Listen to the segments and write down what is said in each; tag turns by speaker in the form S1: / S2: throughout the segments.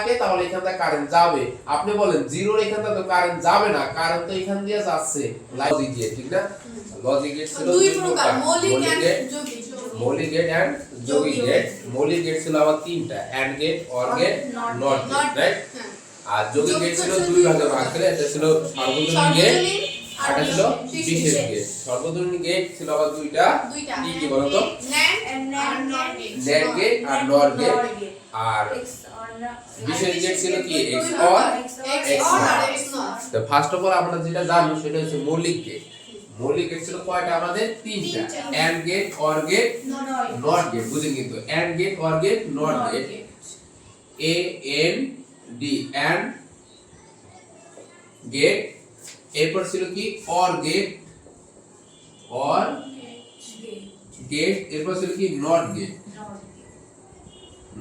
S1: থাকে তাহলে এখান থেকে কারেন্ট যাবে। আপনি বলেন জিরোর এখান থেকে তো কারেন্ট যাবে না, কারেন্ট তো এখান দিয়ে যাচ্ছে লজিক গেট, ঠিক না? লজিক গেট ছিল দুই প্রকার, মৌলিক গেট এন্ড যৌগিক গেট। মৌলিক গেট ছিল আবার তিনটা, and gate, or gate, not gate, right? আর যৌগিক গেট ছিল দুই ভাগে ভাগ করে, এটা ছিল সার্বজনীন গেট আর এটা ছিল বিশেষ গেট। সার্বজনীন গেট ছিল আবার দুইটা, কি কি বলতো? NAND গেট আর NOR গেট। আর বিশেষ গেট ছিল কি XOR XNOR। তো ফার্স্ট অফ অল আমরা যেটা জানবো সেটা হচ্ছে মৌলিক গেট। মৌলিক গেট ছিল কয়টা আমাদের? তিনটা, AND gate, OR gate, NOT gate. বুঝেন কিন্তু AND gate, OR gate, NOT gate, AND AND gate. এরপর ছিল কি OR গেট, OR গেট। এরপর ছিল কি NOT গেট,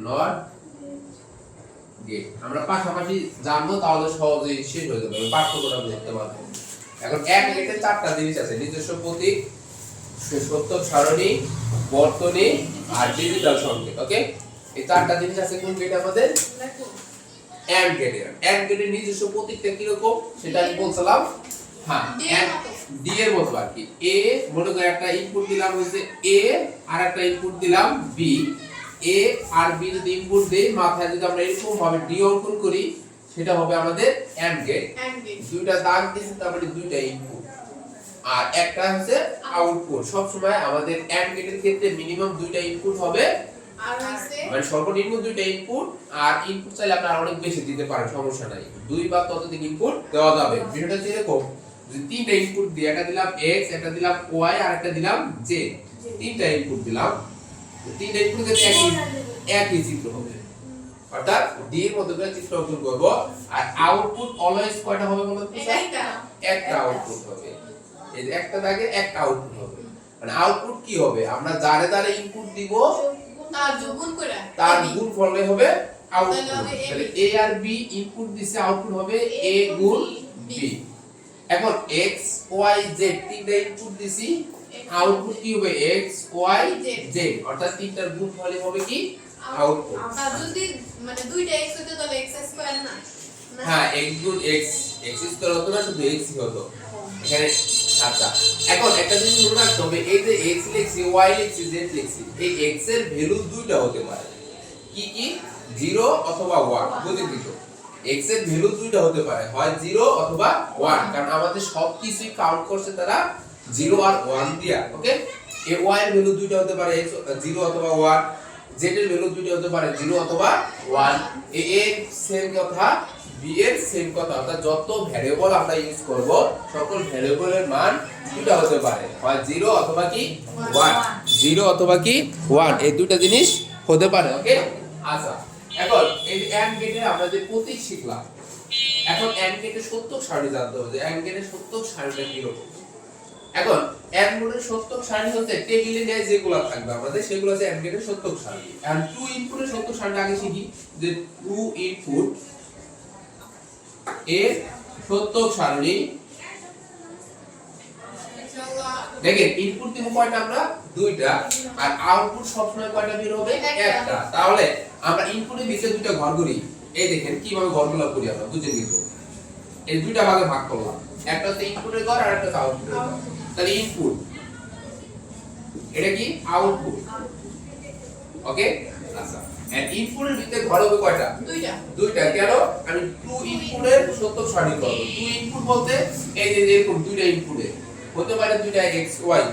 S1: NOT গেট। আমরা পাশাপাশি জানবো তাহলে সহজেই শেষ হয়ে যাবে, পার্থক্যটা বুঝতে পারবো। এখন এক গেটে চারটা জিনিস আছে, নিজস্ব প্রতীক, সত্যক সারণী, বর্তনী আর ডিজিটাল সংকেত। ওকে, এই চারটা জিনিস আছে কোন গেটে আমাদের? এন্ড গেটে। এন্ড গেটের নিজস্ব প্রতীকটা কি রকম সেটা আমি বলছিলাম। হ্যাঁ, ডি এর মতো আর কি। এ মনে করে একটা ইনপুট দিলাম হইছে এ, আর একটা ইনপুট দিলাম বি। এ আর বি যদি ইনপুট দেই, মাথায় যদি আমরা এরকম ভাবে ডি অঙ্কন করি, সেটা হবে আমাদের এন্ড গেট। দুইটা দাগ দিয়েছি, তারপরে দুইটা ইনপুট আর একটা হচ্ছে আউটপুট। সব সময় আমাদের এন্ড গেটের ক্ষেত্রে মিনিমাম দুইটা ইনপুট হবে, আর মানে সর্বনিম্ন দুইটা ইনপুট। আর ইনপুট চাইলে আপনারা অনেক বেশি দিতে পারেন, সমস্যা নাই, দুই বা ততোধিক ইনপুট দেওয়া যাবে। বিষয়টা হচ্ছে এরকম, যদি তিনটা ইনপুট দিই, একটা দিলাম x, একটা দিলাম y আর একটা দিলাম z, তিনটা ইনপুট দিলাম, তিনটা ইনপুট এর একই চিত্র হবে, অর্থাৎ d এর মধ্যে করে চিত্র অঙ্কন করব। আর আউটপুট অলওয়েজ কয়টা হবে বলুন তো? একটা আউটপুট হবে। এই যে একটা দাগে একটা আউটপুট হবে। মানে আউটপুট কি হবে? আমরা যারে যারে ইনপুট দিব তার গুণফলে হবে আউটপুট। তাহলে a আর b ইনপুট দিছে, আউটপুট হবে a গুণ b। এখন x y z তিনটা ইনপুট দিছি, আউটপুট কি হবে? x y z, অর্থাৎ তিনটার গুণফল হবে কি? আউটপুট।
S2: আর যদি মানে দুইটা x হতো তাহলে x স্কয়ার না?
S1: হ্যাঁ, x গুণ x, x স্কয়ার হতো না, শুধু x হতো এখানে। আচ্ছা, এখন একটা জিনিস মনে রাখতে হবে, এই যে x লিখছি, y লিখছি, z লিখছি, এই x এর ভ্যালু দুইটা হতে পারে, কি কি? 0 অথবা 1। বুঝেন কিন্তু x এর ভ্যালু দুইটা হতে পারে, হয় 0 অথবা 1, কারণ আমাদের সবকিছুই কাউন্ট করছে তারা 0 আর 1 দিয়া। ওকে, এই y এর ভ্যালু দুইটা হতে পারে, 0 অথবা 1, z এর ভ্যালু দুইটা হতে পারে, 0 অথবা 1। এ এর সেম কথা, b এর সেম কথা, অর্থাৎ যত ভ্যারিয়েবল আমরা ইউজ করব সকল ভ্যারিয়েবলের মান দুটো হতে পারে, হয় 0 অথবা কি 1, 0 অথবা কি 1, এই দুটো জিনিস হতে পারে। ওকে, আচ্ছা, এখন এই এন্ড গেটে আমরা যে প্রতীক শিখলাম, এখন এন্ড গেটের সত্যক সারণী জানতে হবে, যে এন্ড গেটের সত্যক সারণীটা কি রকম। এখন এন্ড গেটের সত্যক সারণী হচ্ছে টেবিলে নেয় যেগুলো থাকবে আমাদের, সেগুলো হচ্ছে এন্ড গেটের সত্যক সারণী। এন্ড টু ইনপুটের সত্যক সারণীটা আগে শিখি, যে টু ইনপুট এর সত্যক সারণী। দেখেন ইনপুট দিব কয়টা আমরা? দুইটা, আর আউটপুট সবসময় কয়টা বের হবে? একটা। তাহলে আমরা ইনপুটের ভিতরে দুইটা ঘর করি, এই দেখেন কিভাবে ঘরগুলো করি আমরা, বুঝেন কিন্তু এই দুইটা ভাগে ভাগ করলাম, একটা হচ্ছে ইনপুটের ঘর আর একটা হচ্ছে আউটপুটের ঘর। তাহলে ইনপুট, এটা কি আউটপুট। ওকে, আচ্ছা, এন্ড ইনপুটের ভিতরে ঘর হবে কয়টা?
S2: দুইটা।
S1: দুইটা। কেন? আমি টু ইনপুটের সত্যক সারণী করব। টু ইনপুট বলতে এই যে এরকম দুইটা ইনপুটে হতে পারে দুইটা x y,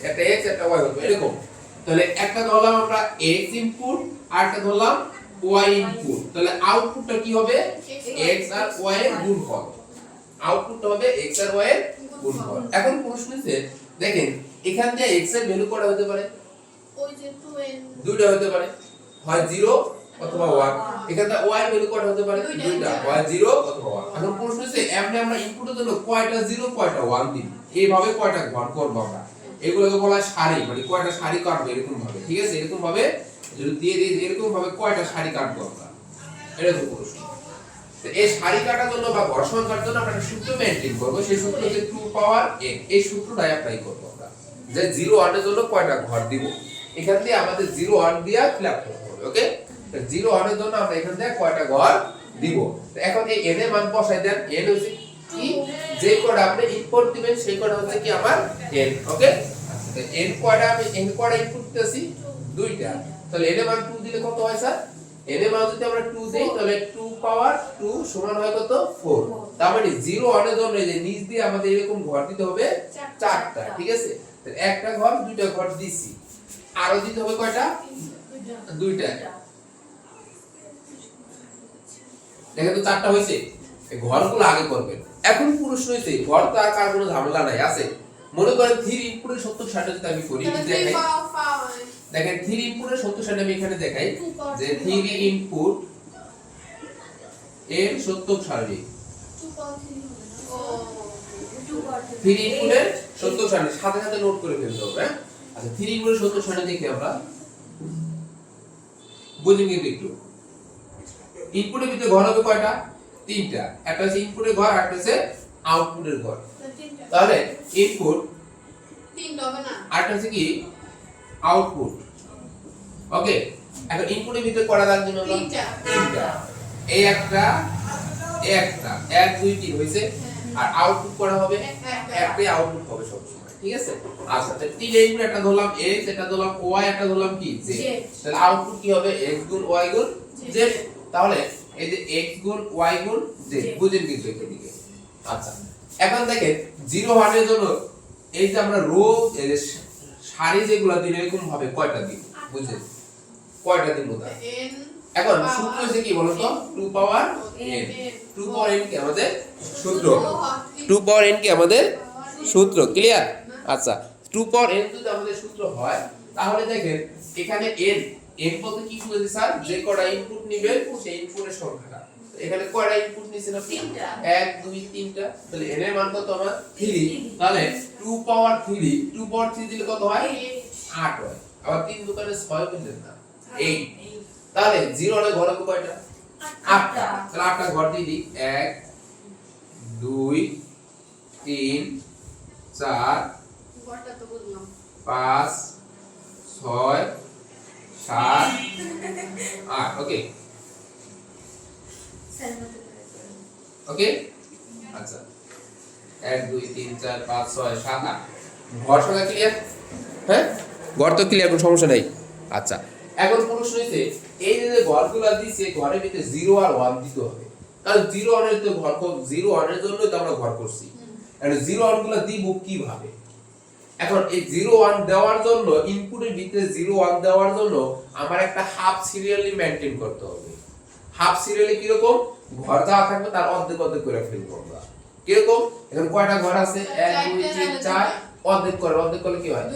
S1: একটা x একটা y হবে এরকম। তাহলে একটা ধরলাম আমরা x ইনপুট আর একটা ধরলাম y ইনপুট, তাহলে আউটপুটটা কি হবে? x আর y এর গুণফল। আউটপুটটা হবে x আর y এর গুণফল। এখন প্রশ্ন হচ্ছে, দেখেন এখান দিয়ে x এর ভ্যালু কয়টা হতে পারে?
S2: ওই যে 2n
S1: দুইটা হতে পারে, হয় 0 অথবা 1। এখানে y এর ভ্যালু কয়টা হতে পারে? দুইটা, হয় 0 অথবা 1। এখন প্রশ্ন হচ্ছে, এমনি আমরা ইনপুটের জন্য কয়টা 0 কয়টা 1 দিই, এইভাবে কয়টা ঘর করব আমরা, এগুলোকে বলা হয় সারি, মানে কয়টা সারি কাটবে এরকম ভাবে। ঠিক আছে, এরকম ভাবে যদি দিয়ে দিই, এরকম ভাবে কয়টা সারি কাটবো আমরা, এটা তো প্রশ্ন। তো এই সারি কাটার জন্য বা ঘর সংখ্যার জন্য আমরা একটা সূত্র মেইনটেইন করব, সেই সূত্র হচ্ছে 2 পাওয়ার n। এই সূত্রটাই অ্যাপ্লাই করব আমরা, যে 0 1 এর জন্য কয়টা ঘর দিব, এখান দিয়ে আমাদের 0 1 দিয়া ফিল আপ করতে হবে। ওকে, জিরো ওয়ানের জন্য আমরা এখান থেকে কয়টা ঘর দিব। তো এখন এই n এর মান বসাই দেন। n হচ্ছে কি, যে কয়টা আপনি ইনপুট দিবেন সেই কয়টা হচ্ছে কি আমার n। ওকে, তো n কয়টা, আমি n কয়টা ইনপুট দিতেছি, দুইটা। তাহলে n এর মান 2 দিলে কত হয় স্যার? n এর মান যদি আমরা 2 দেই তাহলে 2 পাওয়ার 2 সমান হয় কত? 4। তার মানে 0 1 এর জন্য এই যে নিচ দিয়ে আমাদের এরকম ঘর দিতে হবে 4টা। ঠিক আছে, তো একটা ঘর দুইটা ঘর দিছি, আরো দিতে হবে কয়টা? দুইটা। দেখেন তো 4টা হইছে। এই ঘরগুলো আগে করবেন। এখন প্রশ্ন হইছে ঘর তো আর কার কোনো ঝামেলা নাই আছে। মনে করেন 3 ইনপুটের 70 60 যদি আমি করি, দেখাই দেখেন 3 ইনপুটের 70 60 আমি এখানে দেখাই যে 3 ইনপুট এর 70 60, 3 ইনপুটের 70 60 সাথে সাথে নোট করে ফেলতে হবে। হ্যাঁ, আচ্ছা 3 ইনপুটের 70 60 দেখি আমরা, বুঝুন কিন্তু একটু। ইনপুটের ভিতরে ঘর হবে কয়টা? 3টা। একটা হচ্ছে ইনপুটের ঘর, একটা হচ্ছে আউটপুটের ঘর। তাহলে ইনপুট
S2: 3 হবে না,
S1: আরেকটা হচ্ছে কি আউটপুট। ওকে, এখন ইনপুটের ভিতরে কয়টা দাগ দিন আমরা? 3টা। এই একটা, এই একটা, 1 2 3 হইছে। আর আউটপুট করা হবে একটাই আউটপুট হবে সব সময়। ঠিক আছে, আচ্ছা তাহলে 3 ইনপুট একটা ধরলাম x, এটা ধরলাম y, একটা ধরলাম কি z। তাহলে আউটপুট কি হবে? x গুণ y গুণ z। তাহলে এই যে x গুণ y গুণ z, বুঝেন কিন্তু এদিকে। আচ্ছা এখন দেখেন 0 1 এর জন্য এই যে আমরা রো এই যে সারি যেগুলা দিন এরকম ভাবে কয়টা দিন, বুঝছেন? কয়টা দিন ওটা
S2: n
S1: এখন সূত্র হচ্ছে কি বলো তো? 2 পাওয়ার n। 2 পাওয়ার n কি আমাদের সূত্র? 2 পাওয়ার n কি আমাদের সূত্র? ক্লিয়ার? আচ্ছা 2 পাওয়ার n যদি আমাদের সূত্র হয় তাহলে দেখেন এখানে n, n বলতে কি বুঝাচ্ছি স্যার? যে কয়টা ইনপুট নিবেন সেই ইনপুটের সংখ্যাটা। এখানে কয়টা ইনপুট নিছেন আপনি? 1 2 3টা। তাহলে n এর মান কত আমার? 3। তাহলে 2 পাওয়ার 3, 2 পাওয়ার 3 দিলে কত হয়? 8 হয়। আবার 3 দোকানে 6 পেলেন না, 8। তাহলে 0 হলে ঘর হবে কয়টা? 8টা। তাহলে 8টা ঘর দিয়ে দিই। 1 2 3 4
S2: ঘরটা তো বুঝলাম
S1: 5 6 7 8। ওকে ওকে, আচ্ছা 1 2 3 4 5 6 7 8 ঘর সংখ্যা ক্লিয়ার? হ্যাঁ, ঘর তো ক্লিয়ার, কোনো সমস্যা নাই। আচ্ছা এখন প্রশ্ন হইছে এই যে ঘরগুলো দিছে ঘরের ভিতরে 0 আর 1 দিতে হবে। কারণ 0 1 এর তো ঘর 0 1 এর জন্যই তো আমরা ঘর করছি। এখন 0 1 গুলো দিব কিভাবে? এখন এই 0 1 দেওয়ার জন্য ইনপুটের ভিতরে 0 1 দেওয়ার জন্য আমার একটা হাফ সিরিয়ালি মেইনটেইন করতে হবে। হাফ সিরিয়ালি কি রকম? ঘর যা থাকবে তার অর্ধেক অর্ধেক করে ফেলবো আমরা। কি রকম? এখন কয়টা ঘর আছে? 1 2 3 4, অর্ধেক করে, অর্ধেক করলে কি হয়?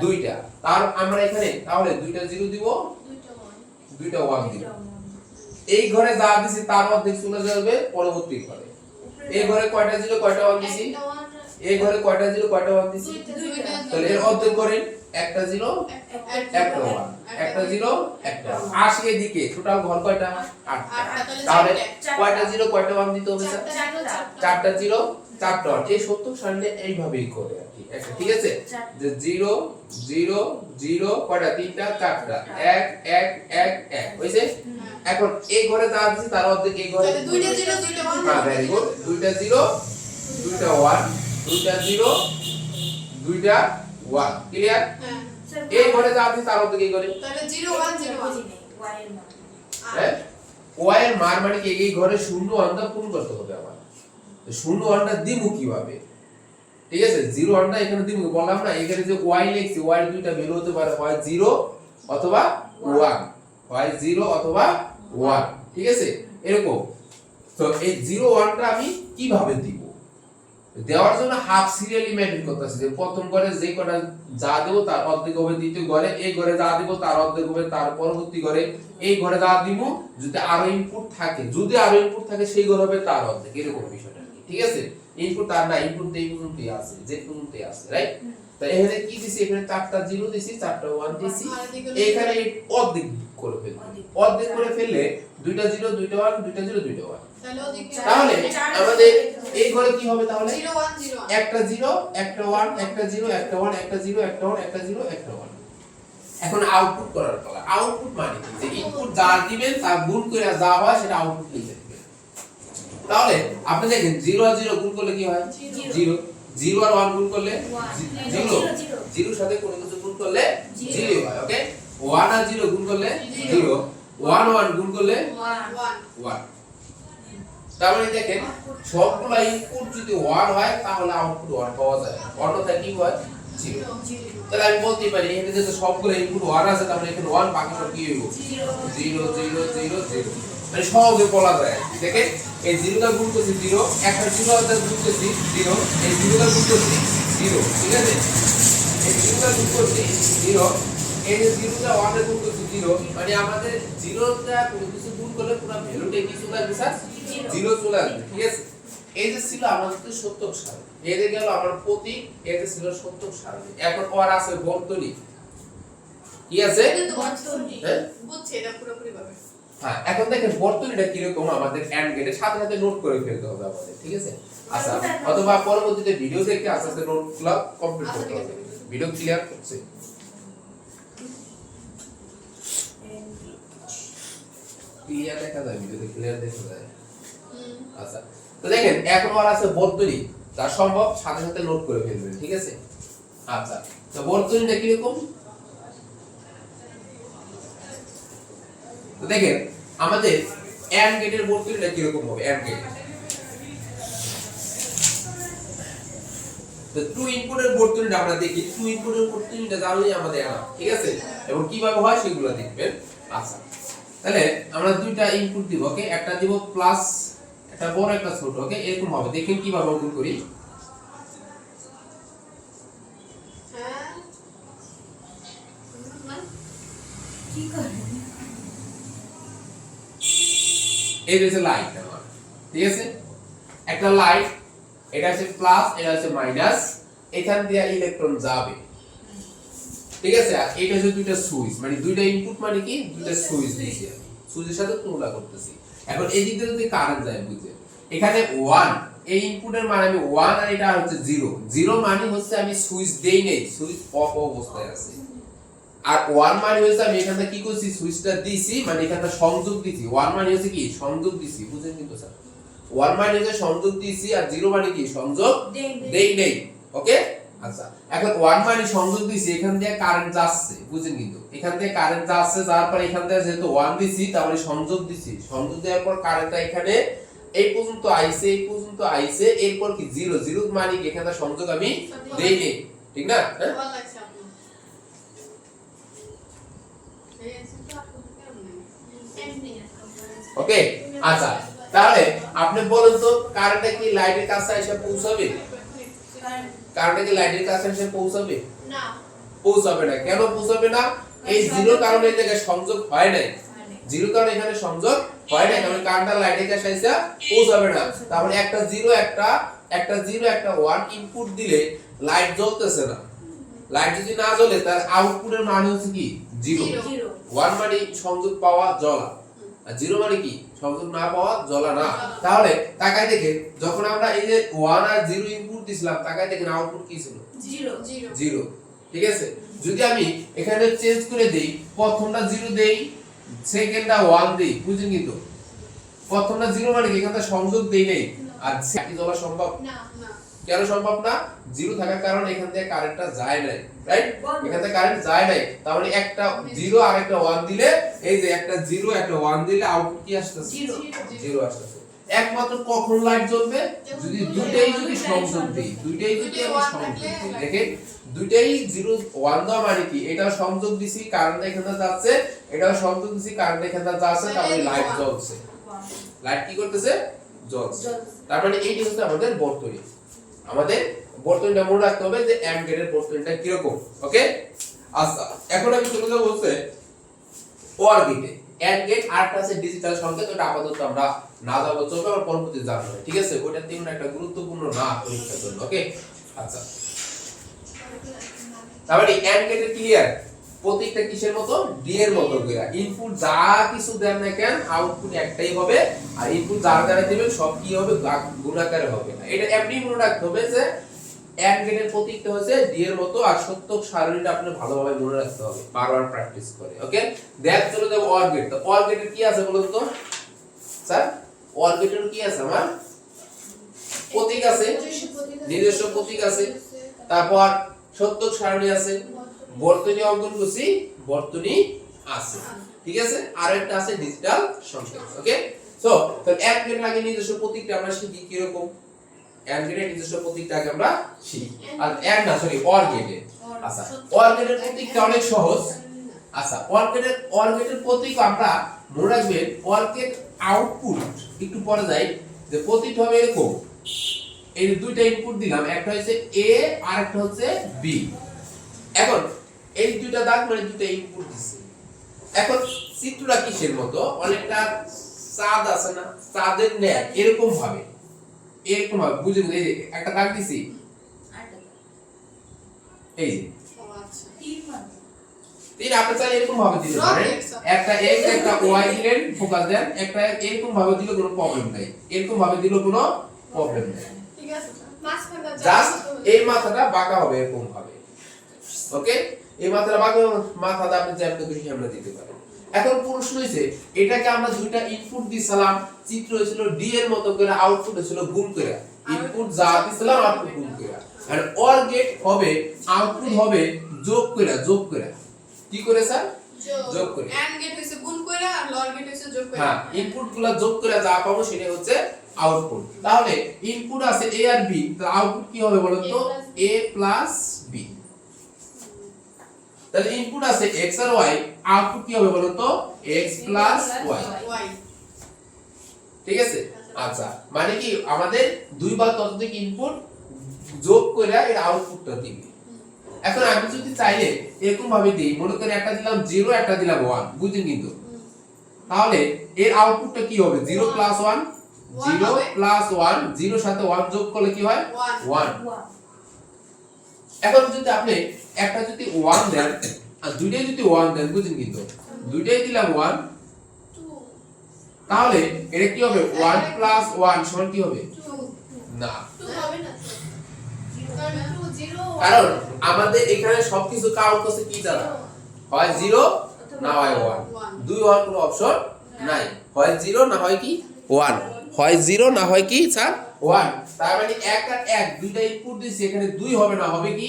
S1: দুইটা। তার আমরা এখানে তাহলে দুইটা 0 দিব, দুইটা 1 দিব। এই ঘরে যা দিছি তার অর্ধেক চলে যাবে পরবর্তী ঘরে। এই ঘরে কয়টা 0 কয়টা 1 দিছি? এই ঘরে কয়টা 0 কয়টা 1 দিছি? তাহলে এর অর্ধেক করেন, একটা 0 একটা 1, একটা 0 একটা 1। আসে এদিকে টোটাল ঘর কয়টা? 8টা। তাহলে কয়টা 0 কয়টা 1 দিতে হবে স্যার? 4টা 0 4টা 1। এই 70 সামনে এইভাবেই করে আর কি। একটা ঠিক আছে যে 0 0 0 কয়টা? 3টা 4টা 1 1 1 1 হইছে। এখন এই ঘরে যা আছে তার অর্ধেক এই ঘরে,
S2: দুইটা 0 দুইটা 1।
S1: হ্যাঁ ভেরি গুড। দুইটা 0 দুইটা 1, দুইটা 0 দুইটা 1। ক্লিয়ার?
S2: হ্যাঁ
S1: এই ঘরে যা আছে তার অর্ধেক এই ঘরে।
S2: তাহলে 0 1 0 1
S1: হ্যাঁ, y এর মান মানে কি এই ঘরে 0 1 টা পূরণ করতে হবে আমার। তো 0 1 টা দিমু কিভাবে? ঠিক আছে, 0 1 টা এখানে দিমু, বললাম না এখানে যে y লিখছি y এর দুইটা ভ্যালু হতে পারে, হয় 0 অথবা 1, হয় 0 অথবা 1। ঠিক আছে, এরকম। তো এই 0 1 টা আমি কিভাবে দিব? দেওয়ার জন্য হাফ সিরিয়ালি মেইনটেইন করতে আছে। যে প্রথম ঘরে যে কটা যা দেব তার অর্ধেক হবে দ্বিতীয় ঘরে, এই ঘরে যা দেব তার অর্ধেক হবে তার পরবর্তী ঘরে, এই ঘরে যা দিব যদি আরো ইনপুট থাকে, যদি আরো ইনপুট থাকে সেই ঘর হবে তার অর্ধেক, এরকম বিষয়টা। ঠিক আছে, ইনপুট আর না, ইনপুট এই পর্যন্তই আছে, যে পর্যন্তই আছে, রাইট? তো এখানে কি দিছি? এখানে 4টা 0 দিছি, 4টা 1 দিছি। এখানে অর্ধেক করে ফেলবো। অর্ধেক করে ফেললে দুইটা 0 দুইটা 1 দুইটা 0 দুইটা 1। তাহলে আমাদের এই ঘরে কি হবে? তাহলে
S2: 0 1 0 1
S1: একটা 0 একটা 1 একটা 0 একটা 1 একটা 0 একটা 1 একটা 0 একটা 1। এখন আউটপুট করার পালা। আউটপুট মানে কি, যে ইনপুট যা দিবেন তা গুণ করে যা হয় সেটা আউটপুট লিখে দিবেন। তাহলে আপনি দেখেন 0 আর 0 গুণ করলে কি হয়? 0। 0 আর 1 গুণ করলে 0। 0 সাথে কোনো কিছু গুণ করলে 0 হয়। ওকে, 1 আর 0 গুণ করলে 0, 1 1 গুণ করলে 1। তার মানে দেখেন সবগুলা ইনপুট যদি 1 হয় তাহলে আউটপুট 1 পাওয়া যায়, অন্যথায় কি হয়? 0। তাহলে আমি বলতে পারি এখানে যেহেতু সবগুলো ইনপুট 1 আছে তার মানে এখানে 1, বাকি সব কি হইব? 0 0 0 0। মানে সহজে বলা যায়। দেখেন এই 0 টা গুণ করছি 0, একটা 0 টা গুণ করছি 0, এই 0 টা গুণ করছি 0, ঠিক আছে? এই 0 টা গুণ করছি 0, এই যে 0 টা 1 এর গুণ করছি 0, মানে আমাদের 0 টা কোনো কিছু গুণ করলে পুরো ভ্যালুটা কি চলে আসবে স্যার? 0 চলে আসবে, ঠিক আছে? এই যে ছিল আমাদের সত্যক সারণী, এই যে গেল আমার প্রতীক, এই যে ছিল সত্যক সারণী। এখন ওর আছে বর্তনী, কি আছে? হ্যাঁ
S2: বুঝছি এটা পুরোপুরি ভাবে।
S1: হ্যাঁ, এখন দেখেন বর্তনীটা কি রকম আমাদের এন্ড গেটের সাথে সাথে নোট করে ফেলতে হবে আমাদের, ঠিক আছে? আচ্ছা, অথবা পরবর্তীতে ভিডিও দেখে আস্তে আস্তে নোটগুলো কমপ্লিট করতে হবে। ভিডিও ক্লিয়ার করছে? ক্লিয়ার দেখা যায়, ভিডিওতে ক্লিয়ার দেখা যায়। আচ্ছা, তো দেখেন এখন আর আছে বর্তনী, যা সম্ভব সাথে সাথে নোট করে ফেলবেন, ঠিক আছে? আচ্ছা, তো বর্তনীটা কি রকম? তো দেখেন আমাদের এন্ড গেটের বর্তনীটা কি রকম হবে? এন্ড গেট তো টু ইনপুটের বর্তনীটা আমরা দেখি। টু ইনপুটের বর্তনীটা জানলেই আমাদের জানা, ঠিক আছে? এবং কিভাবে হয় সেগুলো দেখবেন। আচ্ছা, তাহলে আমরা দুইটা ইনপুট দিব, ওকে? একটা দিব প্লাস, একটা বড় একটা ছোট, ওকে? এরকম হবে। দেখেন কিভাবে অঙ্কন করি।
S2: হ্যাঁ
S3: কি করে?
S1: এই যে লাইট আমার, ঠিক আছে? একটা লাইট, এটা হচ্ছে প্লাস, এটা হচ্ছে মাইনাস, এখান দিয়ে ইলেকট্রন যাবে, ঠিক আছে? আর এটা হচ্ছে দুইটা সুইচ, মানে দুইটা ইনপুট মানে কি দুইটা সুইচ দিয়েছি আমি, সুইচের সাথে তুলনা করতেছি। এখন এই দিক দিয়ে যদি কারেন্ট যায়, বুঝে এখানে 1, এই ইনপুটের মানে আমি 1 আর এটা হচ্ছে 0, 0 মানে হচ্ছে আমি সুইচ দেই নাই, সুইচ অফ অবস্থায় আছে। আর 1 মানে হচ্ছে আমি এখানে কি করছি? সুইচটা দিছি, মানে এখানে সংযোগ দিছি। 1 মানে হচ্ছে কি সংযোগ দিছি, বুঝেন কিন্তু স্যার? 1 মানে হচ্ছে সংযোগ দিছি, আর 0 মানে কি সংযোগ দেই নেই, ওকে? আচ্ছা, এখন 1 মানে সংযোগ দিছি, এখান দিয়ে কারেন্ট যাচ্ছে, বুঝেন কিন্তু? এখান থেকে কারেন্ট যাচ্ছে, যাওয়ার পর এখান থেকে যেহেতু 1 দিছি তার মানে সংযোগ দিছি, সংযোগ দেওয়ার পর কারেন্টটা এখানে এই পর্যন্ত আইছে, এই পর্যন্ত আইছে, এরপর কি 0, 0 মানে কি এখানে সংযোগ আমি দেই নেই, ঠিক না? হ্যাঁ,
S2: ভালো লাগছে আপু। এই তো আপু কেমন এমনি
S1: ওকে? আচ্ছা, তাহলে আপনি বলেন তো কারেন্টটা কি লাইটের কাছে এসে পৌঁছাবে? কারেন্টটা কি লাইটের কাছে এসে পৌঁছাবে?
S2: না
S1: পৌঁছাবে না। কেন পৌঁছাবে না? এই 0 কারণে এই জায়গায় সংযোগ হয় নাই, 0 কারণে এখানে সংযোগ হয় নাই, কারণ কারেন্টটা লাইটের কাছে এসে পৌঁছাবে না। তাহলে একটা 0 একটা 0 একটা 1 ইনপুট দিলে লাইট জ্বলতেছে না। লাইট যদি না জ্বলে তার আউটপুটের মান হচ্ছে কি 0। 1 মানে সংযোগ পাওয়া জ্বলা, আর 0 মানে কি সংযোগ না পাওয়া জ্বলা না। তাহলে তাকাই দেখেন যখন আমরা এই যে 1 আর 0 ইনপুট দিছিলাম, তাকাই দেখেন আউটপুট কি ছিল? 0, ঠিক আছে? যদি আমি এখানে চেঞ্জ করে দেই, প্রথমটা 0 দেই, সেকেন্ডটা 1 দেই, বুঝেন কিন্তু? প্রথমটা 0 মানে কি এখানে সংযোগ দেই নাই, আর কি জ্বলা সম্ভব?
S2: না না
S1: কেন সম্ভব না? 0 থাকার কারণে এখান থেকে কারেন্টটা যায় নাই, রাইট? এখান থেকে কারেন্ট যায় নাই, তার মানে একটা 0 আর একটা 1 দিলে, এই যে একটা 0 একটা 1 দিলে আউটপুট কি আসতেছে? 0 আসতেছে। একমাত্র কখন লাইট জ্বলবে? যদি দুটেই যদি সংযোগ দেই, দুটেই যদি আমি সংযোগ দেই। দেখেন দুটেই 0 1 দাও মানে কি এটাও সংযোগ দিছি, কারেন্ট এখানে যাচ্ছে, এটাও সংযোগ দিছি, কারেন্ট এখানে যাচ্ছে, তারপরে লাইট জ্বলছে। লাইট কি করতেছে? জ্বলছে। তার মানে এইটি হচ্ছে আমাদের বর্তনী। আমাদের বর্তনীটা মনে রাখতে হবে যে এন্ড গেটের বর্তনীটা কি রকম, ওকে? আচ্ছা, এখন আমি চলে যাব হচ্ছে ওর গেটে। এন্ড গেট আরেকটা আছে ডিজিটাল সংকেত, ওটা আপাতত আমরা না যাব, চলবে, আমরা পরবর্তীতে জানব, ঠিক আছে? ওটা তেমন একটা গুরুত্বপূর্ণ না পরীক্ষার জন্য, ওকে? আচ্ছা, তাহলে এন্ড গেটের ক্লিয়ার? প্রত্যেকটা কিসের মতো? ডি এর মতো কইরা ইনপুট যা কিছু দেন না কেন আউটপুট একটাই হবে, আর ইনপুট যা দ্বারা দিবেন সব কি হবে? গুণাকারে হবে। এটা এমনি মনে রাখতে হবে যে এন্ড গেটের প্রতীকটা হচ্ছে ডি এর মতো আর সত্যক সারণীটা আপনি ভালোভাবে মনে রাখতে হবে বারবার প্র্যাকটিস করে ওকে দেখ চলে যাব অর গেট তো অর গেটের কি আছে বলুন তো স্যার অর গেটের কি আছে আমার প্রতীক আছে নিজস্ব প্রতীক আছে তারপর সত্যক সারণী আছে বর্তনী অঙ্কন করছি বর্তনী আছে ঠিক আছে আর একটা আছে ডিজিটাল সংকেত ওকে সো তো এক গেটের আগে নিজস্ব প্রতীকটা আমরা শিখি কি রকম এন্ড গেটের নিজস্ব প্রতীকটাকে আমরা শিখি আর এন্ড না সরি অর গেটে আচ্ছা অর গেটের প্রতীকটা অনেক সহজ আচ্ছা অর গেটের প্রতীক আমরা মনে রাখবেন অর গেট আউটপুট একটু পরে যাই যে প্রতীক হবে এরকম এই দুইটা ইনপুট দিলাম একটা হচ্ছে এ আর একটা হচ্ছে বি এখন এই দুইটা দাগ মানে দুইটা ইনপুট দিছি এখন চিত্রটা কিসের মতো অনেকটা চাঁদ আছে না চাঁদের ন্যায় এরকম ভাবে বুঝুন এই যে একটা দাগ দিছি এই যে তিন আপনি চাইলে এরকম ভাবে দিতে পারেন একটা এক্স একটা ওয়াই দিলেন ফোকাস দেন একটা এরকম ভাবে দিলে কোনো প্রবলেম নাই এরকম ভাবে দিলে কোনো প্রবলেম নাই
S2: ঠিক আছে মাঝখানটা
S1: জাস্ট এই মাথাটা বাঁকা হবে এরকম ভাবে ওকে এই মাথাটা বাঁকা মাথাটা আপনি যেমন খুশি আমরা দিতে পারেন এখন প্রশ্ন হইছে এটাকে আমরা দুইটা ইনপুট দিছিলাম চিত্র হয়েছিল ডি এর মতো করে আউটপুট হয়েছিল গুণ করে ইনপুট যা দিছিলাম আউটপুট গুণ করে আর অর গেট হবে আউটপুট হবে যোগ করে কি করে স্যার যোগ করে
S2: এন্ড গেট হইছে গুণ কইরা আর লর গেট হইছে যোগ কইরা
S1: হ্যাঁ ইনপুটগুলো যোগ করে যা পাবো সেটা হচ্ছে আউটপুট তাহলে ইনপুট আছে a আর b তাহলে আউটপুট কি হবে বলুন তো a প্লাস b তাহলে ইনপুট আছে x আর y আউটপুট কি হবে বলুন তো x প্লাস y
S2: ওয়াই
S1: ঠিক আছে আচ্ছা মানে কি আমাদের দুই বা ততোধিক ইনপুট যোগ করে এর আউটপুটটা দিবে এখন আমি যদি চাইলে এরকম ভাবে দেই মনে করি একটা দিলাম 0 একটা দিলাম 1 বুঝেন কিন্তু তাহলে এর আউটপুটটা কি হবে 0 প্লাস 1 0 প্লাস 1 0 সাথে 1 যোগ করলে কি হয় 1 এখন যদি আপনি একটা যদি 1 দেন আর দুইটাই যদি 1 দেন বুঝেন কিন্তু দুইটাই দিলাম 1 তাহলে এটা কি হবে 1 প্লাস 1 সমান কি হবে না
S2: হবে না কারণ 2 0
S1: কারণ আমাদের এখানে সবকিছু কাউন্ট করতে কি জানা হয় 0 না হয় 1 দুই হওয়ার কোনো অপশন নাই হয় 0 না হয় কি 1 হয় 0 না হয় কি স্যার 1 তার মানে 1 আর 1 দুইটা ইনপুট দিছি এখানে 2 হবে না হবে কি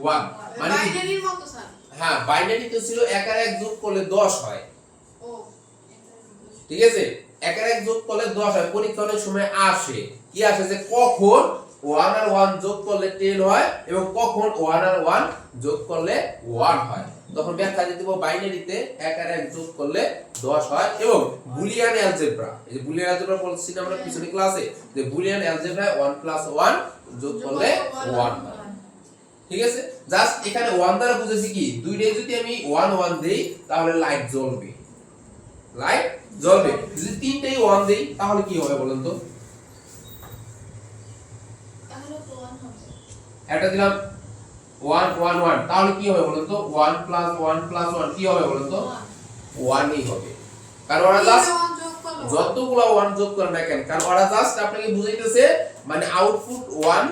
S1: 1 মানে কি
S2: বাইনারির মতো স্যার
S1: হ্যাঁ বাইনারি তো ছিল 1 আর 1 যোগ করলে 10 হয়
S2: ও
S1: ঠিক আছে 1 আর 1 যোগ করলে 10 হয় পরীক্ষা অনেক সময় আসে কি আসে যে কখন 1 আর 1 যোগ করলে 10 হয় এবং কখন 1 আর 1 যোগ করলে 1 হয় তখন ব্যাখ্যা দিতে হবে বাইনারিতে 1 আর 1 যোগ করলে 10 হয় এবং বুলিয়ান অ্যালজেব্রা এই যে বুলিয়ান অ্যালজেব্রা বলছি না আমরা পিছনে ক্লাসে যে বুলিয়ান অ্যালজেব্রায় 1 প্লাস 1 যোগ করলে 1 হয় ঠিক আছে জাস্ট এখানে 1 দ্বারা বুঝেছি কি দুইটাই যদি আমি 1 1 দেই তাহলে লাইট জ্বলবে যদি তিনটাই 1 দেই তাহলে কি হবে বলেন তো
S2: তাহলে তো 1 হবে
S1: এটা দিলাম 1 1 1 তাহলে কি হবে বলেন তো 1 প্লাস 1 প্লাস 1 কি হবে বলেন তো 1ই হবে কারণ ওরা জাস্ট যতগুলা 1 যোগ করে না কেন কারণ ওরা জাস্ট আপনাকে বুঝাইতেছে মানে আউটপুট 1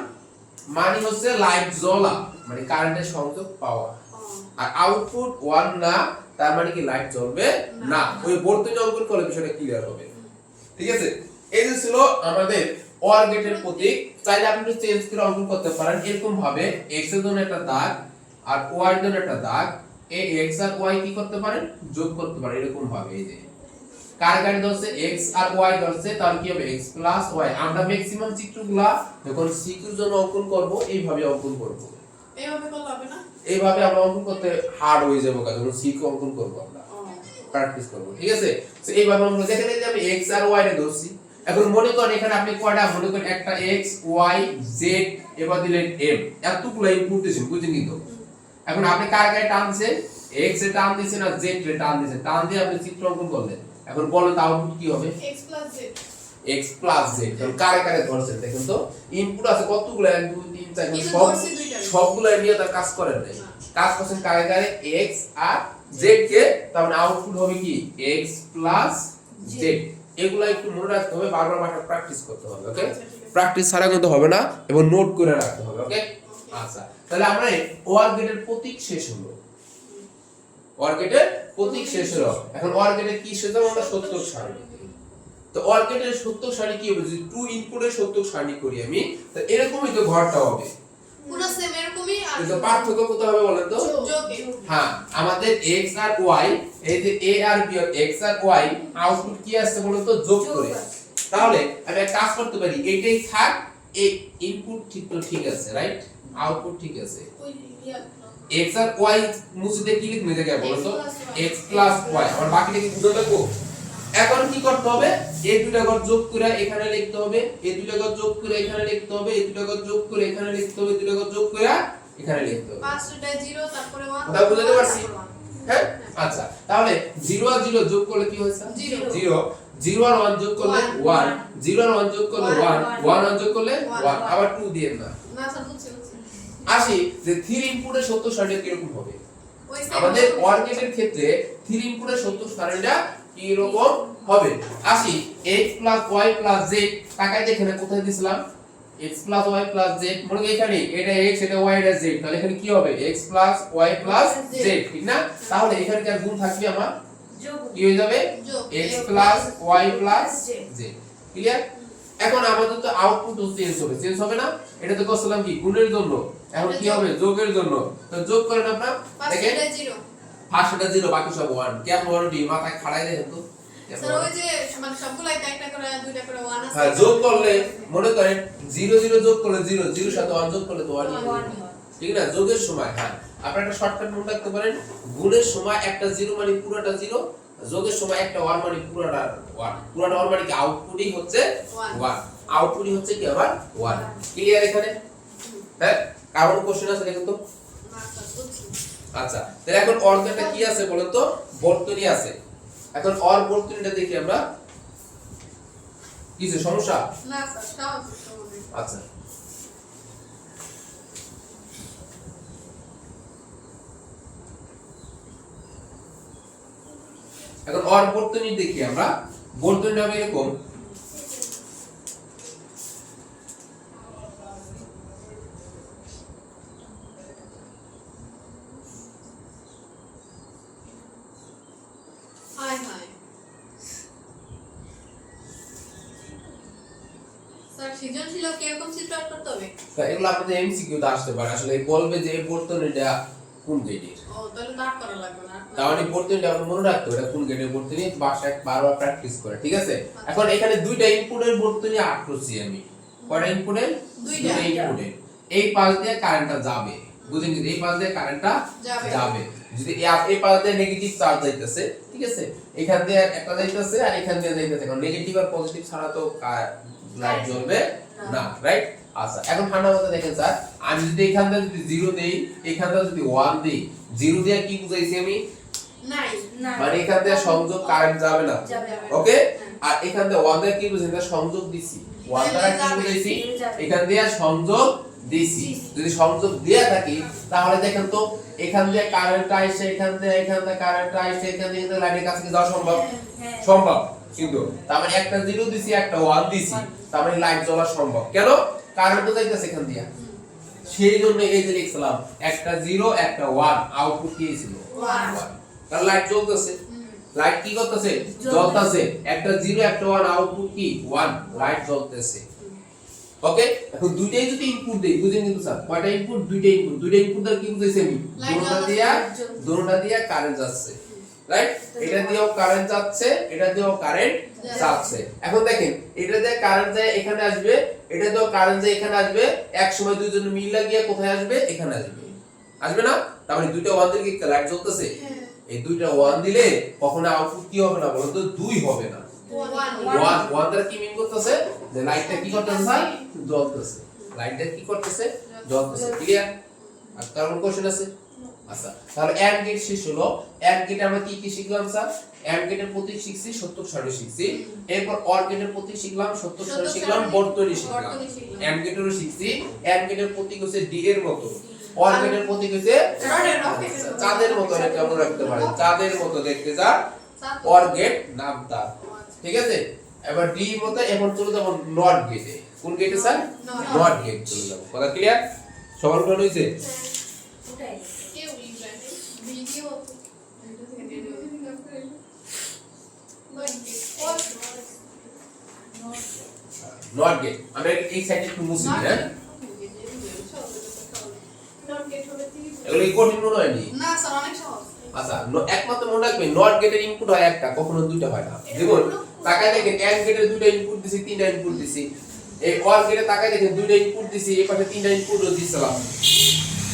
S1: মানে হচ্ছে লাইট জ্বলা মানে কারেন্টের সংযোগ পাওয়া আর আউটপুট 1 না তার মানে কি লাইট জ্বলবে না ওই বর্তনী অঙ্কন করলে বিষয়টা ক্লিয়ার হবে ঠিক আছে এই যে ছিল আমাদের অর গেটের প্রতীক চাইলে আপনি একটু চেঞ্জ করে অঙ্কন করতে পারেন এরকম ভাবে x এর জন্য একটা দাগ আর y এর জন্য একটা দাগ এই x আর y কি করতে পারেন যোগ করতে পারেন এরকম ভাবে এই যে কার গাড়ি ধরছে x আর y ধরছে তাহলে কি হবে x প্লাস y আমরা ম্যাক্সিমাম চিত্রগুলা যখন সিকিউর জন্য অঙ্কন করব এইভাবে অঙ্কন করব
S2: এইভাবে করলে হবে না
S1: এইভাবে আমরা অঙ্কন করতে হার্ড হয়ে যাবে কারণ সিকিউর অঙ্কন করব আমরা প্র্যাকটিস করব ঠিক আছে তো এইভাবে আমরা দেখেন যে আমি x আর y এর ধরছি এখন মনে করেন এখানে আপনি কয়টা মনে করেন একটা x y z এবার দিলেন m এতগুলো ইনপুট দিয়েছেন বুঝেন কিন্তু এখন আপনি কার গায়ে টানছেন x এ টান দিয়েছেন আর z এ টান দিয়েছেন টান দিয়ে আপনি চিত্র অঙ্কন করলেন এখন বলেন আউটপুট কি হবে x প্লাস z এখন কারে কারে ধরছেন দেখেন তো ইনপুট আছে কতগুলো 1 2 3 4 সবগুলো নিয়ে তার কাজ করেন নাই কাজ করছেন কারে কারে x আর z কে তার মানে আউটপুট হবে কি x প্লাস z এগুলা একটু মনে রাখতে হবে বারবার বারবার প্র্যাকটিস করতে হবে ওকে প্র্যাকটিস ছাড়া কিন্তু হবে না এবং নোট করে রাখতে হবে ওকে আচ্ছা তাহলে আমরা ওয়ার গেটের প্রতীক শেষ হলো, ওয়ার গেটের প্রতীক শেষ হলো। এখন ওয়ার গেটের কি শেষ হলো? আমরা সত্য সারণী। তো ওয়ার গেটের সত্য সারণী কি হবে? যদি টু ইনপুটের সত্য সারণী করি আমি, তো এরকমই তো ঘরটা হবে,
S2: পুরো সেম এরকমই। আর
S1: কিন্তু পার্থক্য কোথায় হবে বলেন তো?
S2: যোগে।
S1: হ্যাঁ, আমাদের x আর y, এই যে a আর b x আর y আউটপুট কি আসছে বলেন তো? যোগ করে। তাহলে আমি একটা কাজ করতে পারি, এইটাই থাক, এই ইনপুট ঠিক আছে, রাইট? আউটপুট ঠিক আছে।
S2: ওই ইয়া
S1: x আর y মুছে দিয়ে কি লিখবে জায়গায় বলো তো? x plus y। আমার বাকিটা কি বুঝে দেখো? এখন কি করতে হবে? এই দুটো ঘর যোগ করে এখানে লিখতে হবে, এই দুটো ঘর যোগ করে এখানে লিখতে হবে, এই দুটো ঘর যোগ করে এখানে লিখতে হবে, এই দুটো ঘর যোগ করে এখানে লিখতে হবে।
S2: পাঁচটা 0 তারপরে 1
S1: ওটা বুঝতে পারছি? হ্যাঁ, আচ্ছা তাহলে 0 আর 0 যোগ করলে কি হয়েছে? 0। 0 আর 1 যোগ করলে 1, 0 আর 1 যোগ করলে 1, 1 আর যোগ করলে 1, আবার 2 দিয়ে না।
S2: না স্যার বুঝছি।
S1: আসি যে 3 ইনপুটের সত্য সারণী কিরকম হবে?
S2: ওই same
S1: আমাদের OR গেটের ক্ষেত্রে 3 ইনপুটের সত্য সারণীটা কি রকম হবে? আসি x y z, তাকাই এখানে কোথায় দিছিলাম? x y z, মনে করি এখানে এটা x এটা y এটা z, তাহলে এখানে কি হবে? x y z, ঠিক না? তাহলে এখানে কি আর গুণ থাকবে? আমার কি হয়ে যাবে?
S2: যোগ।
S1: x y z, clear? এখন আমাদের তো আউটপুট চেঞ্জ হবে না? এটা তো করছিলাম কি গুণের জন্য, এখন কি হবে? যোগের জন্য। তো যোগ করেন আপনারা, দেখেন
S2: পাঁচটা 0।
S1: ফার্স্টটা 0 বাকি সব 1, কেমন 1 ডি মাথায় খাড়াই দেখেন তো।
S2: স্যার ওই যে মানে সবগুলো একটা করে দুইটা করে 1 আছে।
S1: হ্যাঁ, যোগ করলে মনে করেন 0 0 যোগ করলে 0, 0 এর সাথে 1 যোগ করলে তো 1, ঠিক না? যোগের সময় হ্যাঁ আপনারা একটা শর্টকাট মনে রাখতে পারেন, গুণের সময় একটা 0 মানে পুরোটা 0, যোগের সময় একটা 1 মানে পুরোটা 1, পুরোটা 1 মানে কি আউটপুটই হচ্ছে 1, আউটপুটই হচ্ছে কি আবার 1। ক্লিয়ার এখানে? হ্যাঁ, কারণ কোশ্চেন আছে দেখুন তো।
S2: না স্যার বুঝছি।
S1: আচ্ছা তাহলে এখন অর গেটে কি আছে বলেন তো? বর্তনী আছে। এখন অর বর্তনীটা দেখি আমরা, কিছু সমস্যা?
S2: না স্যার স্বাভাবিক।
S1: আচ্ছা এখন অর বর্তনী দেখি আমরা, বর্তনী হবে এরকম,
S2: হাই হাই স্যার সৃজনশীল কি এরকম চিত্র আঁকতে করতে হবে?
S1: তো এগুলো আপনাদের এমসিকিউ তে আসতে পারে, আসলে বলবে যে এই বর্তনীটা কোন গেটের,
S2: ও তাহলে দাগ করা লাগবে না।
S1: তার মানে বর্তনীটা আপনি মনে রাখতে হবে এটা কোন গেটের বর্তনী, বাসায় বারবার প্র্যাকটিস করে, ঠিক আছে? এখন এখানে দুইটা ইনপুটের বর্তনী আঁক করছি আমি, কয়টা ইনপুটের? দুইটা ইনপুটের। এই পাশ দিয়ে কারেন্টটা যাবে, বুঝেন কি? এই পাশ দিয়ে কারেন্টটা যাবে, যদি এই পাশ দিয়ে নেগেটিভ চার্জ যাইতেছে, ঠিক আছে? এখান দিয়ে একটা যাইতেছে আর এখান দিয়ে যাইতেছে, কারণ নেগেটিভ আর পজিটিভ ছাড়া তো লাইট জ্বলবে না, রাইট? আচ্ছা এখন ঠান্ডা মাথায় দেখেন স্যার, আমি যদি এখান থেকে যদি 0 দেই, এখান থেকে যদি 1 দেই, 0 দিয়ে কি বুঝাইছি আমি?
S2: নাই
S1: মানে এখান থেকে সংযোগ কারেন্ট যাবে না, ওকে? আর এখান থেকে 1 দিয়ে কি বুঝাইছি? সংযোগ দিছি, 1 দ্বারা কি বুঝাইছি? এখান দিয়ে সংযোগ দিছি। যদি সংযোগ দেয়া থাকি তাহলে দেখেন তো এখান দিয়ে কারেন্ট আইছে, এখান থেকে কারেন্ট আইছে, এখান থেকে লাইনের কাছে কি যাওয়া সম্ভব? সম্ভব, কিন্তু তার মানে একটা 0 দিছি একটা 1 দিছি, তার মানে লাইট জ্বলা সম্ভব। কেন? কারেন্ট তো যাইতেছে এখান দিয়ে, সেই জন্য এই যে লিখছিলাম একটা 0 একটা 1, আউটপুট কি ছিল? 1। তার লাইট জ্বলতেছে, লাইট কি করতেছে? জ্বলতেছে। একটা 0 একটা 1, আউটপুট কি? 1, লাইট জ্বলতেছে। ওকে, এখন দুইটাই যদি ইনপুট দেই, বুঝেন কিন্তু স্যার কয়টা ইনপুট? দুইটা ইনপুট, দুইটা ইনপুট দ্বারা কি বুঝাইছি আমি? দুটোটা দিয়া কারেন্ট যাচ্ছে, রাইট? এটা দিয়েও কারেন্ট যাচ্ছে, এটা দিয়েও কারেন্ট যাচ্ছে। এখন দেখেন এটা দিয়ে কারেন্ট যায় এখানে আসবে, এটা দিয়েও কারেন্ট যায় এখানে আসবে, এক সময় দুইজন মিল গিয়ে কোথায় আসবে? এখানে আসবে, আসবে না? তার মানে দুইটা 1 দিলে কি লাইট জ্বলতেছে? এই দুইটা 1 দিলে কখনো আউটপুট কি হবে না বলো তো? 2 হবে না। 1 দ্বারা কি মিন করতেছে? যে লাইটটা কি করতেছে স্যার? জ্বলতেছে। লাইটটা কি করতেছে? জ্বলতেছে। ক্লিয়ার? আর কারণ কোশ্চেন আছে? আচ্ছা তাহলে এন্ড গেট শেষ হলো। এন্ড গেটে আমরা কি কি শিখলাম স্যার? এন্ড গেটের প্রতীক শিখছি, সত্যক সারণী শিখছি। এরপর অর গেটের প্রতীক শিখলাম, সত্যক সারণী শিখলাম, বর্তনী শিখলাম। এন্ড গেটেরও শিখছি। এন্ড গেটের প্রতীক হচ্ছে ডি এর মতো, অর গেটের প্রতীক হচ্ছে চাঁদের মতো, কেমন রাখতে পারে? চাঁদের মতো দেখতে যা অর গেট নাম তার, ঠিক আছে? এবার ডি মতো এখন চলে যাব নট গেটে। কোন গেটে স্যার? নট গেট চলে যাব। কথা ক্লিয়ার? সমানুপাত হয়েছে?
S3: ওটাই
S2: কেউ লিখবেন ভিডিও
S1: নট গেট। আমরা এই সাইডে একটু মুছি হ্যাঁ, এগুলো কি কঠিন মনে হয়নি?
S2: না স্যার অনেক সহজ।
S1: আচ্ছা একমাত্র মনে রাখবে নট গেটের ইনপুট হয় একটা, কখনো দুইটা হয় না। যেমন তাকায় দেখেন এন্ড গেটের দুইটা ইনপুট দিছি, তিনটা ইনপুট দিছি। এই অর গেটে তাকায় দেখেন দুইটা ইনপুট দিছি, এই পাশে তিনটা ইনপুটও দিছিলাম,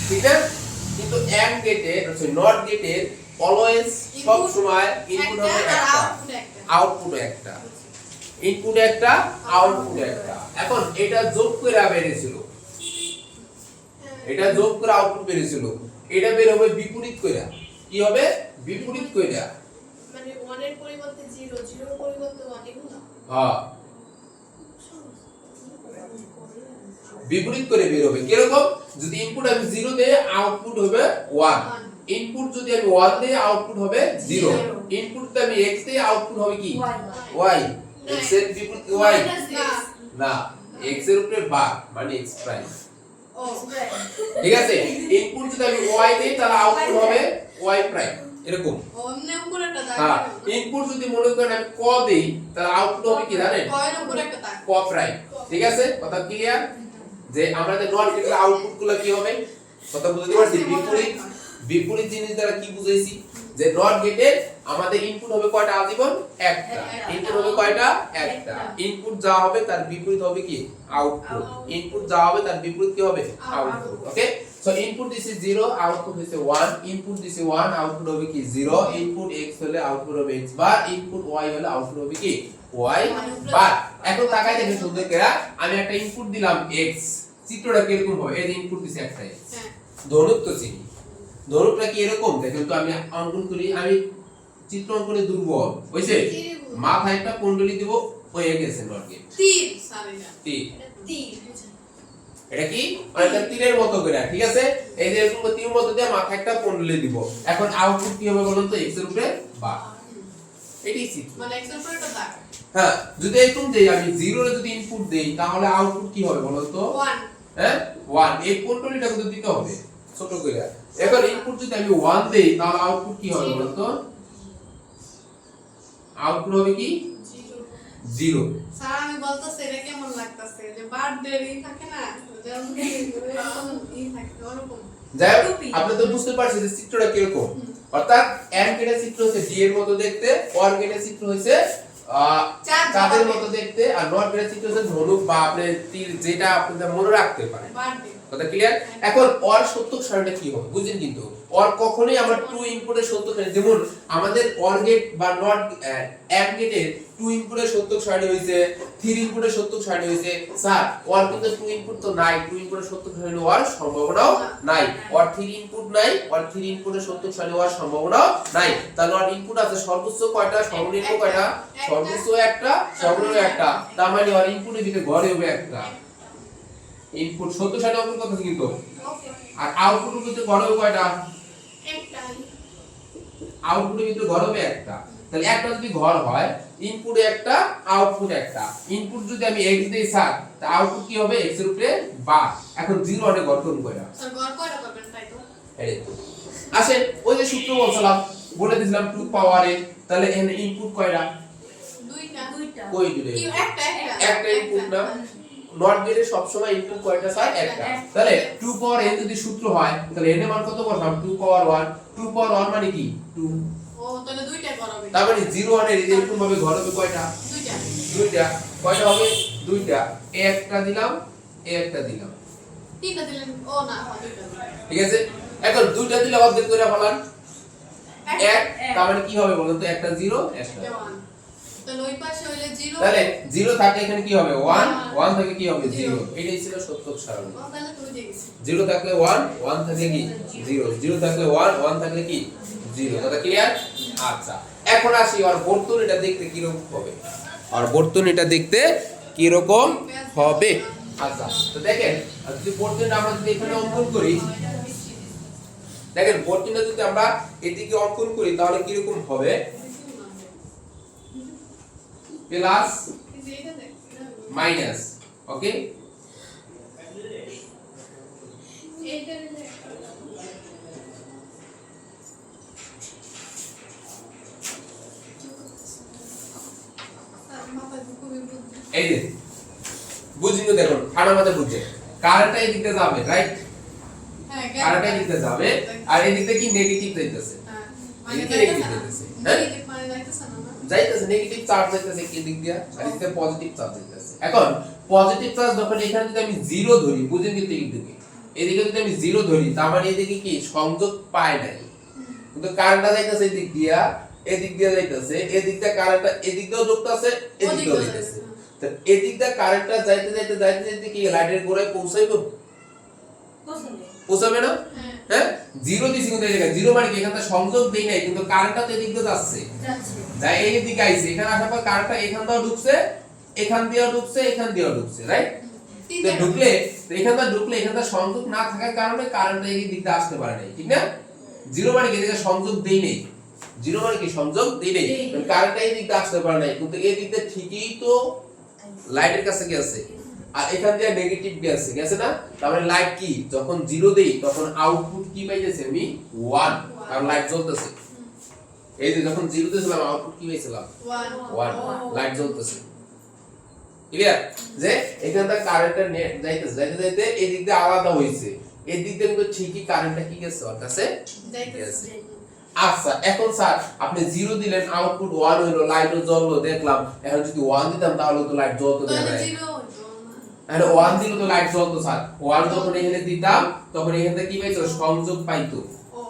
S1: ঠিক আছে? কিন্তু এন্ড গেটে নট গেটের অলওয়েজ সব সময় ইনপুট হবে একটা, আউটপুট একটা। ইনপুট একটা, আউটপুট একটা। এখন এটা যোগ করে বেরিয়েছিল, এটা যোগ করে আউটপুট বেরিয়েছিল, এটা বের হবে বিপরীত কইরা। কি হবে? বিপরীত কইরা।
S2: মানে 1 এর পরিবর্তে 0, 0 এর পরিবর্তে 1 এগুলো।
S1: হ্যাঁ, বিপরীত করে বের হবে। কি রকম? যদি ইনপুট আমি 0 দেই আউটপুট হবে 1, ইনপুট যদি আমি 1 দেই আউটপুট হবে 0, ইনপুট যদি আমি x দেই আউটপুট হবে কি y, x এর বিপরীত y না, x এর উপরে বার মানে x প্রাইম,
S2: ও
S1: ঠিক আছে? ইনপুট যদি আমি y দেই তাহলে আউটপুট হবে y প্রাইম, এরকম।
S2: অন্য উপরে একটা দাগ।
S1: হ্যাঁ, ইনপুট যদি মনে করেন আমি ক দেই তাহলে আউটপুট হবে কি জানেন?
S2: কয়ের উপরে একটা দাগ।
S1: ক প্রাইম, ঠিক আছে? কথা ক্লিয়ার? যে আমাদের নট গেটের আউটপুট গুলো কি হবে? কথা বুঝতে পারছি? বিপরীত, বিপরীত জিনিস দ্বারা কি বুঝাইছি? যে নট গেটের আমাদের ইনপুট হবে কয়টা আজীবন? একটা। ইনপুট হবে কয়টা? একটা। ইনপুট যা হবে তার বিপরীত হবে কি? আউটপুট। ইনপুট যা হবে তার বিপরীত কি হবে? Output. Okay, so input this is 0, output হইছে 1, ইনপুট দিছে 1, আউটপুট হবে কি 0, ইনপুট x হলে আউটপুট হবে x বার, ইনপুট y হলে আউটপুট হবে কি y বার। এখন তাকাই দেখেন সুন্দর করে, আমি একটা ইনপুট দিলাম x, চিত্রটা কি রকম হবে? এই যে ইনপুট দিছে একটা x,
S2: হ্যাঁ
S1: ধনুক তো চিনি, ধনুকটা কি এরকম? দেখেন তো আমি অঙ্কন করি, আমি চিত্র অঙ্কনে দুর্বল হইছে, মাথায় একটা কুণ্ডলী দিব, হয়ে গেছে নট গেট।
S2: তীর সারিনা
S1: তীর,
S2: তীর
S1: এটা কি অনেকটা তীরের মতো করে, ঠিক আছে? এই যে এরকম তীর মতো দিয়ে মাথায় একটা কুণ্ডলী দিব। এখন আউটপুট কি হবে বলুন তো? x এর উপরে বার, এটাই চিত্র।
S2: মানে x এর উপরে একটা দাগ।
S1: হ্যাঁ, যদি এরকম দেই আমি 0 এর যদি ইনপুট দেই তাহলে আউটপুট কি হবে বলুন তো?
S2: 1
S1: হ্যাঁ 1, এই কুণ্ডলীটা কিন্তু দিতে হবে ছোট করে। এখন ইনপুট যদি আমি 1 দেই তাহলে আউটপুট কি হবে বলুন তো? আউটপুট হবে কি 0।
S2: স্যার আমি বলতেছি এটা কেমন লাগতেছে যে বার্থডে থাকে না যেমন ই থাকে ওরকম।
S1: যাই হোক, আপনি তো বুঝতে পারছেন যে চিত্রটা কিরকম। অর্থাৎ এন্ড গেটের চিত্র হচ্ছে ডি এর মতো দেখতে, অর গেটের চিত্র হচ্ছে চাঁদের মতো দেখতে, আর নট গেটের চিত্র হচ্ছে ধনুক বা আপনি তীর, যেটা আপনি মনে রাখতে পারেন।
S2: বার্থডে
S1: কথা ক্লিয়ার? এখন অর সত্যক সারণীটা কি হবে বুঝেন? কিন্তু অর কখনোই আমরা টু ইনপুটের সত্যক সারণী, যেমন আমাদের অর গেট বা নট এন্ড গেটের টু ইনপুটের সত্যক সারণী হইছে, থ্রি ইনপুটের সত্যক সারণী হইছে। স্যার অর কিন্তু টু ইনপুট তো নাই, টু ইনপুটের সত্যক সারণী হওয়ার সম্ভাবনাও নাই। অর থ্রি ইনপুট নাই, অর থ্রি ইনপুটের সত্যক সারণী হওয়ার সম্ভাবনাও নাই। তাহলে অর ইনপুট আছে সর্বোচ্চ কয়টা, সর্বনিম্ন কয়টা? সর্বোচ্চ একটা, সর্বনিম্ন একটা। তার মানে অর ইনপুটের ভিতরে ঘরে হবে একটা। ইনপুট সত্য সাথে অঙ্কন করতেছি কিন্তু,
S2: ওকে
S1: আর আউটপুটের ভিতরে ঘর হবে কয়টা?
S2: একটা
S1: আউটপুটের ভিতরে ঘর হবে একটা। তাহলে একটা যদি ঘর হয়, ইনপুটে একটা, আউটপুট একটা। ইনপুট যদি আমি x দেই স্যার, তা আউটপুট কি হবে? x এর উপরে বার। এখন 0 অনে ঘর করব কয়টা?
S2: স্যার গড় কয়টা করবেন তাই তো?
S1: এই তো আসেন, ওই যে সূত্র বলছিলাম, বলে দিছিলাম 2 পাওয়ারে, তাহলে এখানে ইনপুট কয়টা?
S2: দুইটা
S1: কই দিলে?
S2: কি একটা
S1: একটা ইনপুট না? নট গেটে সব সময় ইনপুট কয়টা স্যার? একটা। তাহলে 2 পাওয়ার n যদি সূত্র হয়, তাহলে n এর মান কত বসাম? 2 পাওয়ার 1, 2 পাওয়ার 1 মানে কি 2।
S2: ও তাহলে দুইটা করবে।
S1: তার মানে 0 1 এর এরকম ভাবে ঘর হবে কয়টা?
S2: দুইটা
S1: দুইটা। কয়টা হবে? দুইটা। এ একটা দিলাম, এ একটা দিলাম,
S2: তিনটা দিলেন ও না দুইটা
S1: ঠিক আছে? এখন দুইটা দিলে অর্ধেক করে ফেলান, এক। তার মানে কি হবে বলুন তো? একটা 0 একটা
S2: 1 তাহলে ওই পাশে হইলে 0
S1: তাহলে 0 থাকলে এখানে কি হবে? 1, 1 থাকলে কি হবে? 0। এটাই ছিল সত্যক সারণী।
S2: ও তাহলে তো বুঝে গেছি
S1: 0 থাকলে 1, 1 থাকলে কি 0, 0 থাকলে 1, 1 থাকলে কি 0। কথা ক্লিয়ার? আচ্ছা, এখন আসি আর বর্তনীটা দেখতে কি রকম হবে। আর বর্তনীটা দেখতে কি রকম হবে। আচ্ছা, তো দেখেন, যদি বর্তনীটা আমরা যদি এখানে অঙ্কন করি, দেখেন বর্তনীটা যদি আমরা এদিকে অঙ্কন করি তাহলে কি রকম হবে? প্লাস মাইনাস, ওকে? বুঝিনি দেখুন ঠান্ডা মাথায় বুঝছে কারেন্টটা এই দিকে যাবে রাইট
S2: হ্যাঁ
S1: কারেন্টটা এই দিকে যাবে আর এই দিকে কি নেগেটিভ যাইতেছে
S2: হ্যাঁ
S1: এদিকে
S2: মানে
S1: নেগেটিভ যাইতেছে হ্যাঁ
S2: নেগেটিভ মানে যাইতেছে না না
S1: যাইতেছে নেগেটিভ চার্জ যাইতেছে কি দিক দিয়া আর এদিকে পজিটিভ চার্জ যাইতেছে এখন পজিটিভ চার্জ যখন এখানে যদি আমি 0 ধরি বুঝেন কিন্তু এইদিকে এদিকে যদি আমি 0 ধরি তার মানে এদিকে কি সংযোগ পায় নাই কিন্তু কারেন্টটা যাইতেছে এদিক দিয়া এদিক দিয়া যাইতেছে এদিক দিয়া কারেন্টটা এদিক দিয়েও ঢুকতাছে এদিক দিয়েও যাইতেছে তো এদিক দিয়া কারেন্টটা যাইতে যাইতে যাইতে যাইতে কি লাইটের গোড়ায় পৌঁছাইবো পৌঁছাবে না হ্যাঁ 0 দিছি কিন্তু এই জায়গায় 0 মানে কি এখানে সংযোগ দেই নাই কিন্তু কারেন্টটা তো এদিক দিয়ে যাচ্ছে তাই এই দিকে আইছে এখানে আসার পর কারেন্টটা এখান দিয়েও ঢুকছে এখান দিয়েও ঢুকছে এখান দিয়েও ঢুকছে রাইট তো ঢুকলে এখানটা ঢুকলে এখানটা সংযোগ না থাকার কারণে কারেন্টটা এই দিকটা আসতে পারে নাই ঠিক না 0 মানে কি এদিকে সংযোগ দেই নাই 0 মানে কি সংযোগ দেই নাই কারেন্টটা এই দিকটা আসতে পারে নাই কিন্তু এই দিকটা ঠিকই তো লাইটের কাছে গেছে আর এখান দিয়ে নেগেটিভ গেছে না তার মানে লাইট কি যখন 0 দেই তখন আউটপুট কি পাইতেছে আমি 1 আর লাইট জ্বলতেছে এই যে যখন 0 দিয়েছিলাম আউটপুট কি পাইছিলাম 1 লাইট জ্বলতেছে ক্লিয়ার যে এখানটা কারেন্টটা নেট যাইতেছে যাইতে যাইতে এই দিক দিয়ে আলাদা হইছে এই দিক দিয়ে কিন্তু ঠিকই কারেন্টটা কি গেছে ওর কাছে
S2: যাইতেছে
S1: আচ্ছা এখন স্যার আপনি 0 দিলেন আউটপুট 1 হলো লাইটও জ্বললো দেখলাম এখন যদি 1 দিতাম তাহলে তো লাইট জ্বলতো না
S2: তাহলে 0 হতো না
S1: আর 1 দিলে তো লাইট জ্বলতো স্যার 1 যখন এখানে দিতাম তখন এখান থেকে কি পাইতো সংযোগ পাইতো
S2: ও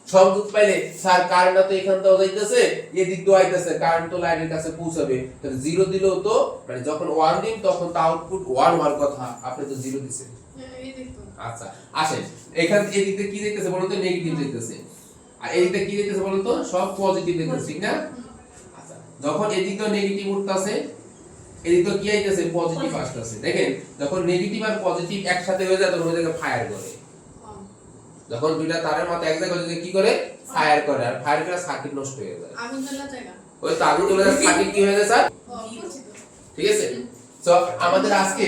S1: সংযোগ পাইলে স্যার কারেন্টটা তো এখান থেকে যাইতেছে এদিক দিয়ে আইতেছে কারেন্ট তো লাইটের কাছে পৌঁছাবে তাহলে 0 দিলেও তো মানে যখন 1 দিন তখন তো আউটপুট 1 হওয়ার কথা আপনি তো 0 দিছেন
S2: এই দেখো
S1: আচ্ছা আসেন এখান এদিক দিয়ে কি দেখতেছে বলুন তো নেগেটিভ দেখতেছে আর এদিক দিয়ে কি দেখতেছে বলুন তো সব পজিটিভ দেখতেছে ঠিক না আচ্ছা যখন এদিক দিয়ে নেগেটিভ উঠতাছে এদিক দিয়ে কি আইতেছে পজিটিভ আসতেছে দেখেন যখন নেগেটিভ আর পজিটিভ একসাথে হয়ে যায় তখন ওই জায়গায় ফায়ার করে যখন দুইটা তারের মাথা এক জায়গায় যদি কি করে ফায়ার করে আর ফায়ার করে সার্কিট নষ্ট হয়ে যায়
S2: আগুন জ্বলা জায়গা
S1: ওই তো আগুন জ্বলে সার্কিট কি হয়ে যায় স্যার
S2: বুঝছি তো
S1: ঠিক আছে তো আমাদের আজকে